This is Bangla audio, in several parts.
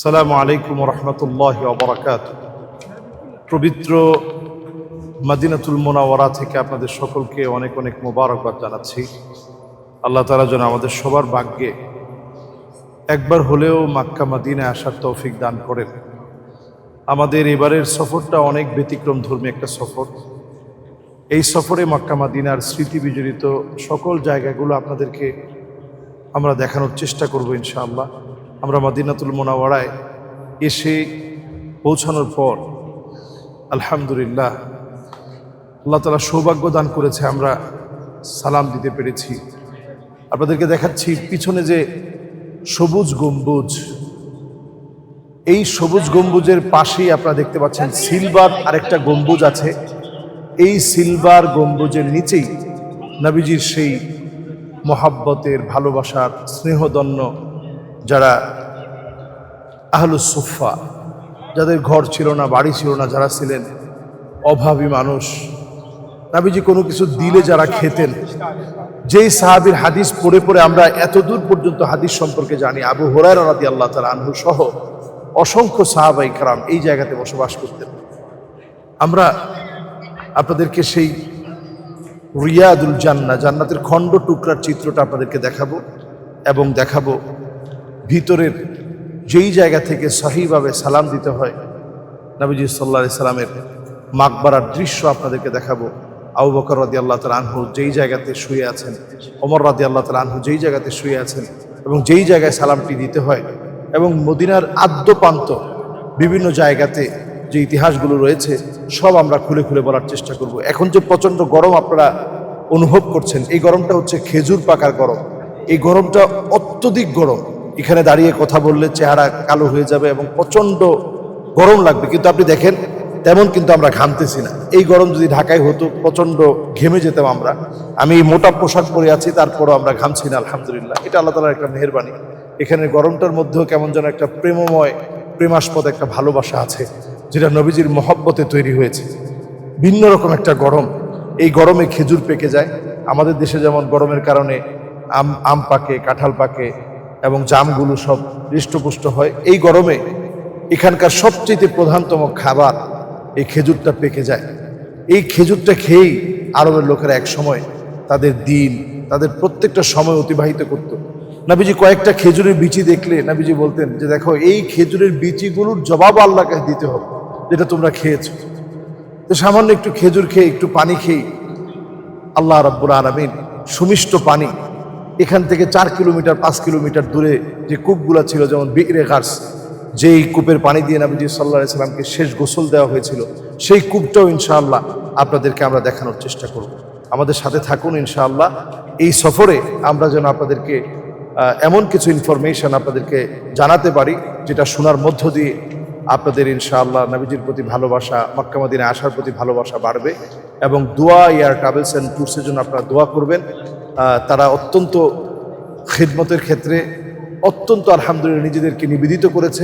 আসসালামু আলাইকুম রহমতুল্লাহ ওবরাকাত। পবিত্র মদিনাতুল মুনাওয়ারা থেকে আপনাদের সকলকে অনেক অনেক মোবারকবাদ জানাচ্ছি। আল্লাহ তাআলা যেন আমাদের সবার ভাগ্যে একবার হলেও মক্কা মদিনায় আসার তৌফিক দান করেন। আমাদের এবারের সফরটা অনেক ব্যতিক্রম ধর্মী একটা সফর। এই সফরে মক্কা মদিনার স্মৃতি বিজড়িত সকল জায়গাগুলো আপনাদেরকে আমরা দেখানোর চেষ্টা করব ইনশাআল্লাহ। আমরা মদিনাতুল মুনাওয়ারায় এসে পৌঁছানোর পর আলহামদুলিল্লাহ আল্লাহ তাআলা সৌভাগ্য দান করেছে, আমরা সালাম দিতে পেরেছি। আপনাদেরকে দেখাচ্ছি পিছনে যে সবুজ গম্বুজ, এই সবুজ গম্বুজের পাশেই আপনারা দেখতে পাচ্ছেন সিলভার আরেকটা গম্বুজ আছে। এই সিলভার গম্বুজের নিচেই নবীজির সেই মোহাব্বতের, ভালোবাসার, স্নেহধন্য যারা আহলুস সুফা, যাদের ঘর ছিল না, বাড়ি ছিল না, যারা ছিলেন অভাবী মানুষ, নবীজি কোনো কিছু দিলে যারা খেতেন, যেই সাহাবীর হাদিস পড়ে পড়ে আমরা এত দূর পর্যন্ত হাদিস সম্পর্কে জানি, আবু হুরায়রা রাদিয়াল্লাহু তাআলা আনহু সহ অসংখ্য সাহাবায়ে কেরাম এই জায়গাতে বসবাস করতেন। আমরা আপনাদেরকে সেই রিয়াদুল জান্নাহ, জান্নাতের খণ্ড টুকরার চিত্রটা আপনাদেরকে দেখাবো এবং দেখাবো ভিতরের যেই জায়গা থেকে সহিভাবে সালাম দিতে হয় নবীজি সাল্লাল্লাহু আলাইহি সাল্লামের মাকবারার দৃশ্য আপনাদেরকে দেখাবো। আবু বকর রাদিয়াল্লাহু তাআলা আনহু যেই জায়গাতে শুয়ে আছেন, ওমর রাদিয়াল্লাহু তাআলা আনহু যেই জায়গাতে শুয়ে আছেন এবং যেই জায়গায় সালামটি দিতে হয়, এবং মদিনার আদ্যপান্ত বিভিন্ন জায়গাতে যে ইতিহাসগুলো রয়েছে সব আমরা খুলে খুলে বলার চেষ্টা করব। এখন যে প্রচণ্ড গরম আপনারা অনুভব করছেন, এই গরমটা হচ্ছে খেজুর পাকার গরম। এই গরমটা অত্যধিক গরম, এখানে দাঁড়িয়ে কথা বললে চেহারা কালো হয়ে যাবে এবং প্রচণ্ড গরম লাগবে, কিন্তু আপনি দেখেন তেমন কিন্তু আমরা ঘামতেছি না। এই গরম যদি ঢাকায় হতো প্রচণ্ড ঘেমে যেতাম আমরা। আমি মোটা পোশাক পরে আছি, তারপরও আমরা ঘামছি না, আলহামদুলিল্লাহ। এটা আল্লাহ তাআলার একটা মেহেরবানি। এখানে গরমটার মধ্যেও কেমন যেন একটা প্রেমময়, প্রেমাস্পদ একটা ভালোবাসা আছে, যেটা নবীজির মহব্বতে তৈরি হয়েছে। ভিন্ন রকম একটা গরম। এই গরমে খেজুর পেকে যায়। আমাদের দেশে যেমন গরমের কারণে আম পাকে, কাঁঠাল পাকে এবং জামগুলো সব হৃষ্টপুষ্ট হয়, এই গরমে এখানকার সবচেয়ে প্রধানতম খাবার এই খেজুরটা পেকে যায়। এই খেজুরটা খেয়েই আরবের লোকেরা এক সময় তাদের দিন, তাদের প্রত্যেকটা সময় অতিবাহিত করত। নবীজি কয়েকটা খেজুরের বিচি দেখলে নবীজি বলতেন যে দেখো, এই খেজুরের বিচিগুলোর জবাব আল্লাহকে দিতে হবে, যেটা তোমরা খেয়েছো। তো সামান্য একটু খেজুর খেয়ে, একটু পানি খেয়ে আল্লাহ রাব্বুল আলামিন সুমিষ্ট পানি, এখান থেকে 4 কিলোমিটার 5 কিলোমিটার দূরে যে কূপগুলো ছিল, যেমন বি'রে গার্স, যেই কূপের পানি দিয়ে নবীজি সাল্লাল্লাহু আলাইহি সাল্লামকে শেষ গোসল দেওয়া হয়েছিল, সেই কূপটাও ইনশাআল্লাহ আপনাদেরকে আমরা দেখানোর চেষ্টা করব। আমাদের সাথে থাকুন ইনশাআল্লাহ। এই সফরে আমরা যেন আপনাদেরকে এমন কিছু ইনফরমেশন আপনাদেরকে জানাতে পারি, যেটা শোনার মধ্য দিয়ে আপনাদের ইনশাআল্লাহ নবীজির প্রতি ভালোবাসা, মক্কা মদিনায় আসার প্রতি ভালোবাসা বাড়বে। এবং দোয়া এয়ার ট্রাভেলস অ্যান্ড ট্যুরসের জন্য আপনারা দোয়া করবেন। তারা অত্যন্ত খিদমতের ক্ষেত্রে অত্যন্ত আলহামদুলিল্লাহ নিজেদেরকে নিবেদিত করেছে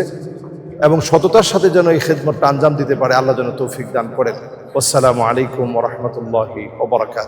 এবং সততার সাথে যেন এই খিদমতটা আঞ্জাম দিতে পারে, আল্লাহ যেন তৌফিক দান করেন। আসসালামু আলাইকুম ওয়া রাহমাতুল্লাহি ওয়া বারাকাতুহু।